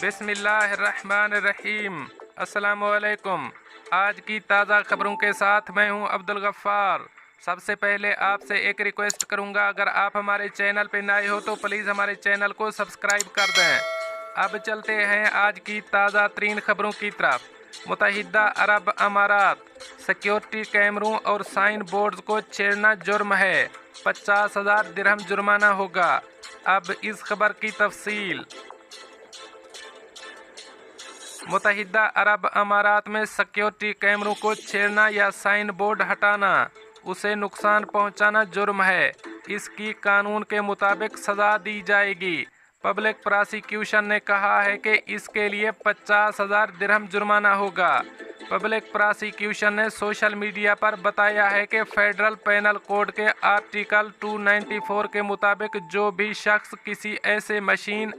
बिस्मिल्लाहिर्रहमानिर्रहीम। अस्सलामुअलैकुम। आज की ताज़ा खबरों के साथ मैं हूं अब्दुल गफ्फार। सबसे पहले आपसे एक रिक्वेस्ट करूंगा, अगर आप हमारे चैनल पर नए हो तो प्लीज़ हमारे चैनल को सब्सक्राइब कर दें। अब चलते हैं आज की ताज़ा तरीन खबरों की तरफ। मुत्तहिदा अरब अमारात, सिक्योरिटी कैमरों और साइन बोर्ड्स को छेड़ना जुर्म है, 50,000 दिरहम जुर्माना होगा। अब इस खबर की तफसील। मुत्तहिदा अरब अमारात में सिक्योरिटी कैमरों को छेड़ना या साइन बोर्ड हटाना, उसे नुकसान पहुंचाना जुर्म है। इसकी कानून के मुताबिक सज़ा दी जाएगी। पब्लिक प्रोसिक्यूशन ने कहा है कि इसके लिए 50,000 दिरहम जुर्माना होगा। पब्लिक प्रोसिक्यूशन ने सोशल मीडिया पर बताया है कि फेडरल पेनल कोड के आर्टिकल 294 के मुताबिक जो भी शख्स किसी ऐसे मशीन,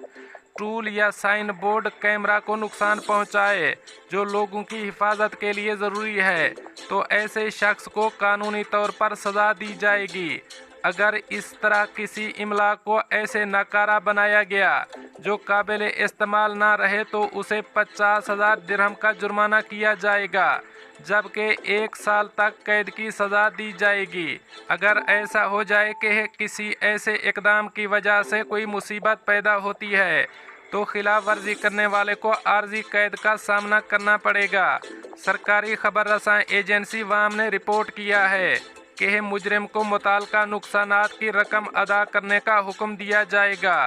टूल या साइन बोर्ड कैमरा को नुकसान पहुंचाए जो लोगों की हिफाजत के लिए ज़रूरी है, तो ऐसे शख्स को कानूनी तौर पर सज़ा दी जाएगी। अगर इस तरह किसी इमला को ऐसे नकारा बनाया गया जो काबिल इस्तेमाल ना रहे तो उसे 50,000 दिरहम का जुर्माना किया जाएगा, जबकि 1 साल तक कैद की सज़ा दी जाएगी। अगर ऐसा हो जाए कि किसी ऐसे इकदाम की वजह से कोई मुसीबत पैदा होती है तो खिलाफ वर्जी करने वाले को आर्जी कैद का सामना करना पड़ेगा। सरकारी खबर रसां एजेंसी वाम ने रिपोर्ट किया है कि मुजरिम को मुताल्लिका नुकसानात की रकम अदा करने का हुक्म दिया जाएगा।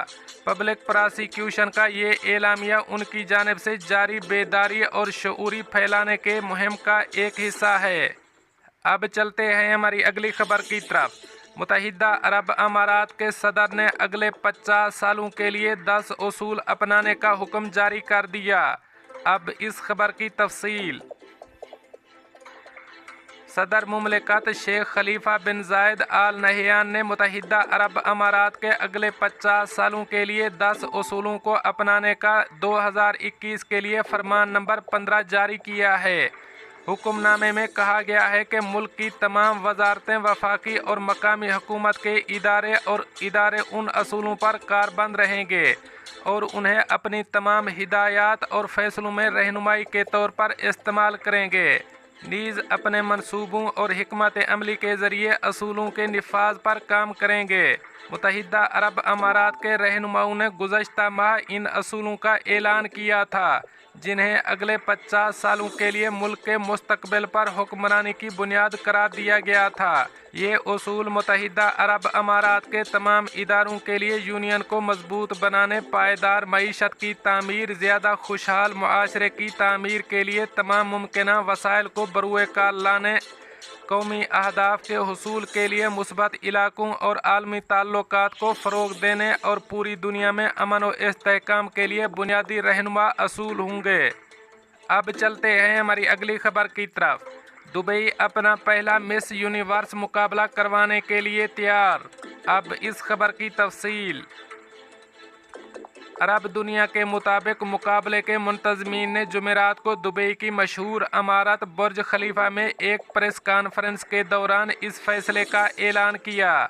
पब्लिक प्रोसिक्यूशन का ये एलामिया उनकी जानिब से जारी बेदारी और शऊरी फैलाने के मुहिम का एक हिस्सा है। अब चलते हैं हमारी अगली खबर की तरफ। मुत्तहिदा अरब अमारात के सदर ने अगले 50 सालों के लिए 10 उसूल अपनाने का हुक्म जारी कर दिया। अब इस खबर की तफसील। सदर मुमलिकत शेख खलीफा बिन जायद आल नहयान ने मुत्तहिदा अरब अमारात के अगले 50 सालों के लिए 10 उसूलों को अपनाने का 2021 के लिए फरमान नंबर 15 जारी किया है। हुक्मनामे में कहा गया है कि मुल्क की तमाम वजारतें, वफाकी और मकामी हुकूमत के इदारे उन असूलों पर कारबंद रहेंगे और उन्हें अपनी तमाम हिदायत और फैसलों में रहनुमाई के तौर पर इस्तेमाल करेंगे। नीज़ अपने मंसूबों और हिकमत अमली के ज़रिए असूलों के निफाज पर काम करेंगे। मुत्तहिदा अरब अमारात के रहनुमाओं ने गुज़श्ता माह इन असूलों का ऐलान किया था, जिन्हें अगले 50 सालों के लिए मुल्क के मुस्तकबिल पर हुक्मरानी की बुनियाद करार दिया गया था। ये उसूल मुत्तहिदा अरब अमारात के तमाम इदारों के लिए यूनियन को मजबूत बनाने, पायदार मईशत की तामीर, ज़्यादा खुशहाल मुआशरे की तामीर के लिए तमाम मुमकिना वसाइल को बरूए कार लाने, कौमी अहदाफ के हुसूल के लिए मुस्बत इलाकों और आलमी ताल्लुकात को फ़रोग़ देने और पूरी दुनिया में अमन और इस्तेहकाम के लिए बुनियादी रहनुमा असूल होंगे। अब चलते हैं हमारी अगली खबर की तरफ। दुबई अपना पहला मिस यूनिवर्स मुकाबला करवाने के लिए तैयार। अब इस खबर की तफसील। अरब दुनिया के मुताबिक मुकाबले के मुंतज़मीन ने जुमेरात को दुबई की मशहूर इमारत बुर्ज खलीफा में एक प्रेस कॉन्फ्रेंस के दौरान इस फैसले का ऐलान किया।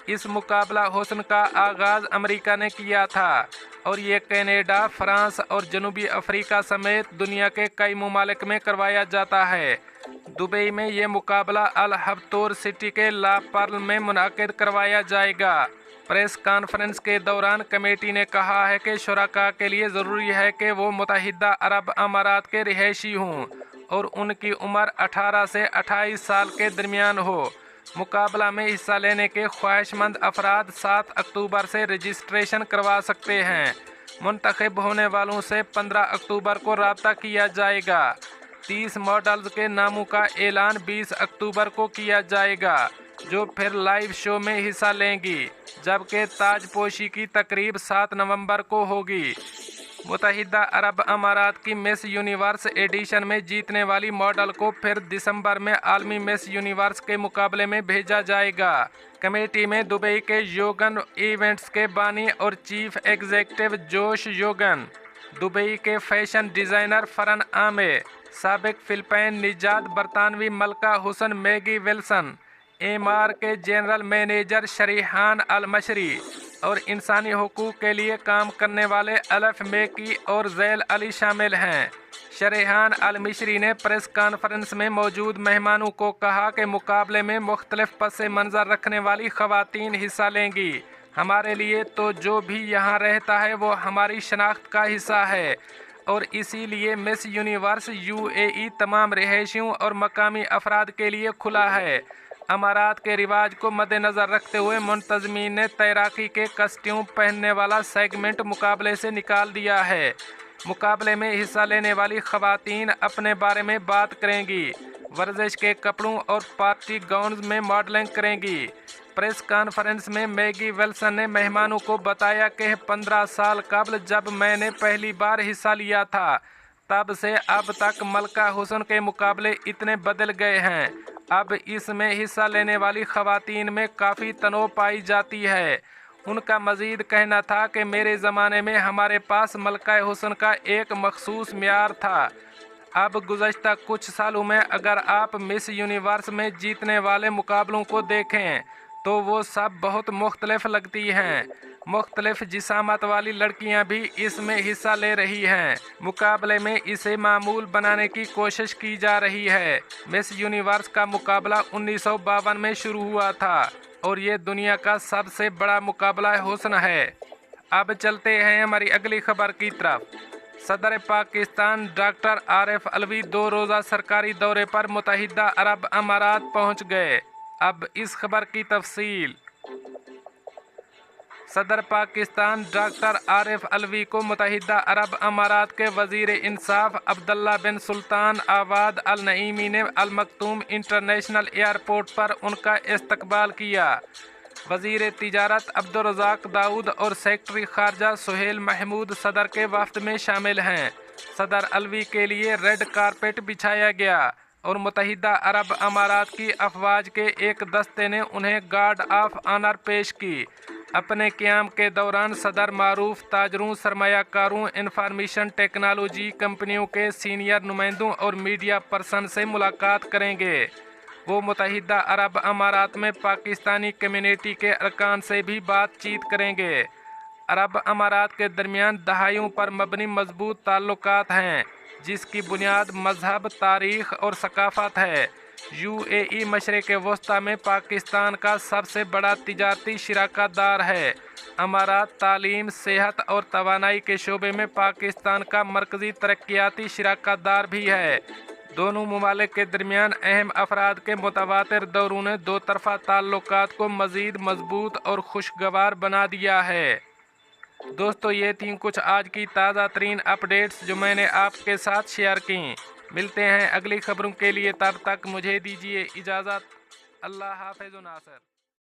इस मुकाबला हुस्न का आगाज़ अमेरिका ने किया था और ये कनाडा, फ्रांस और जनूबी अफ्रीका समेत दुनिया के कई ममालिक में करवाया जाता है। दुबई में ये मुकाबला अल हबतोर सिटी के ला पर्ल में मुनाकिद करवाया जाएगा। प्रेस कॉन्फ्रेंस के दौरान कमेटी ने कहा है कि शुरका के लिए ज़रूरी है कि वो मुत्तहिदा अरब अमारात के रिहायशी हों और उनकी उम्र 18 से 28 साल के दरमियान हो। मुकाबला में हिस्सा लेने के ख्वाहिशमंद अफराद 7 अक्टूबर से रजिस्ट्रेशन करवा सकते हैं। मुंतखब होने वालों से 15 अक्टूबर को रब्ता किया जाएगा। 30 मॉडल्स के नामों का ऐलान 20 अक्टूबर को किया जाएगा, जो फिर लाइव शो में हिस्सा लेंगी, जबकि ताजपोशी की तकरीब 7 नवंबर को होगी। मुत्तहिदा अरब अमारात की मिस यूनिवर्स एडिशन में जीतने वाली मॉडल को फिर दिसंबर में आलमी मिस यूनिवर्स के मुकाबले में भेजा जाएगा। कमेटी में दुबई के योगन इवेंट्स के बानी और चीफ एग्जीक्यूटिव जोश योगन, दुबई के फैशन डिज़ाइनर फरन आमे, साबिक फिलिपाइन निजात बरतानवी मलका हुसन मैगी विल्सन, एमआर के जनरल मैनेजर शरीहान अल मशरी और इंसानी हुकूक के लिए काम करने वाले अलफ मेकी और जैल अली शामिल हैं। शरेहान अल मिशरी ने प्रेस कॉन्फ्रेंस में मौजूद मेहमानों को कहा कि मुकाबले में मुख्तलिफ पस मंज़र रखने वाली ख़वातीन हिस्सा लेंगी। हमारे लिए तो जो भी यहाँ रहता है वो हमारी शनाख्त का हिस्सा है और इसीलिए मिस यूनिवर्स UAE तमाम रिहायशियों और मकामी अफराद के लिए खुला है। अमारात के रिवाज को मद्देनज़र रखते हुए मुंतज़मीन ने तैराकी के कस्ट्यूम पहनने वाला सेगमेंट मुकाबले से निकाल दिया है। मुकाबले में हिस्सा लेने वाली ख़वातीन अपने बारे में बात करेंगी, वर्जिश के कपड़ों और पार्टी गाउन्स में मॉडलिंग करेंगी। प्रेस कॉन्फ्रेंस में मैगी विल्सन ने मेहमानों को बताया कि 15 साल कबल जब मैंने पहली बार हिस्सा लिया था, तब से अब तक मलका हुसन के मुकाबले इतने बदल गए हैं। अब इसमें हिस्सा लेने वाली ख़वातीन में काफ़ी तनोव पाई जाती है। उनका मज़ीद कहना था कि मेरे ज़माने में हमारे पास मलका हुसन का एक मखसूस म्यार था। अब गुज़श्ता कुछ सालों में अगर आप मिस यूनिवर्स में जीतने वाले मुकाबलों को देखें तो वो सब बहुत मुख्तलिफ लगती हैं। मुख्तलिफ जिसामत वाली लड़कियां भी इसमें हिस्सा ले रही हैं। मुकाबले में इसे मामूल बनाने की कोशिश की जा रही है। मिस यूनिवर्स का मुकाबला 1952 में शुरू हुआ था और ये दुनिया का सबसे बड़ा मुकाबला हुस्न है। अब चलते हैं हमारी अगली खबर की तरफ। सदर पाकिस्तान डॉक्टर आरिफ अलवी 2 रोज़ा सरकारी दौरे पर मुत्तहिदा अरब अमारात पहुंच गए। अब इस खबर की तफसील। सदर पाकिस्तान डॉक्टर आरिफ अलवी को मुत्तहिदा अरब अमारात के वज़ीर इंसाफ अब्दुल्ला बिन सुल्तान आवाद अल नईमी ने अल मक्तूम इंटरनेशनल एयरपोर्ट पर उनका इस्तकबाल किया। वज़ीर तिजारत अब्दुर्रज़ाक दाऊद और सेक्रेटरी खारजा सुहेल महमूद सदर के वफ्द में शामिल हैं। सदर अलवी के लिए रेड कारपेट बिछाया गया और मुत्तहिदा अरब अमारात की अफवाज के एक दस्ते ने उन्हें गार्ड ऑफ ऑनर पेश की। अपने क़याम के दौरान सदर मारूफ ताजरों, सरमायाकारों, इंफॉर्मेशन टेक्नोलॉजी कंपनियों के सीनियर नुमाइंदों और मीडिया पर्सन से मुलाकात करेंगे। वो मुत्तहिदा अरब अमारात में पाकिस्तानी कम्युनिटी के अरकान से भी बातचीत करेंगे। अरब अमारात के दरमियान दहाइयों पर मबनी मजबूत ताल्लुकात हैं, जिसकी बुनियाद मजहब, तारीख़ और सकाफ़त है। UAE मशरिक़ वस्ता में पाकिस्तान का सबसे बड़ा तिजारती शराकतदार है। अमारात तालीम, सेहत और तवानाई के शोबे में पाकिस्तान का मरकज़ी तरक्याती शराकतदार भी है। दोनों ममालिक के दरमियान अहम अफराद के मुतवातिर दौरों ने दो तरफ़ा ताल्लुकात को मज़ीद मजबूत और खुशगवार बना दिया है। दोस्तों, ये थी कुछ आज की ताज़ा तरीन अपडेट्स जो मैंने आपके साथ शेयर की। मिलते हैं अगली खबरों के लिए, तब तक मुझे दीजिए इजाज़त। अल्लाह हाफ़िज़ नासर।